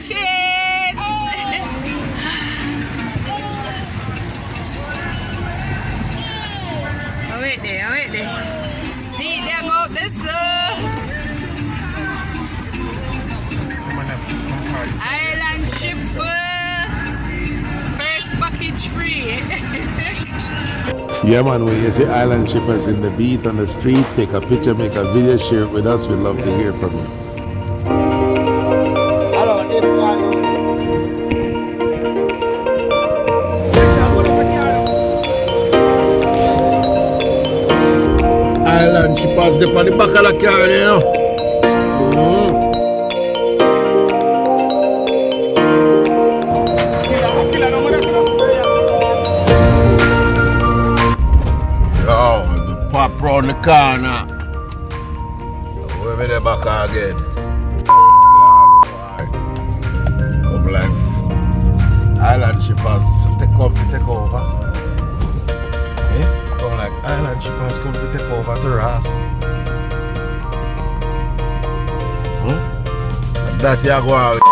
Watch it! Wait there. See them out there, sir. Island ship. First package free. Yeah, man, when you see island shippers in the beat on the street, take a picture, make a video, share it with us. We'd love to hear from you. Hello, this guy. Island shippers, they on the back of the car, you know. Pop round the corner. We're in the back again. Come like island shippers come to take over. Eh? Come like island shippers come to take over the Ross. And that you go out.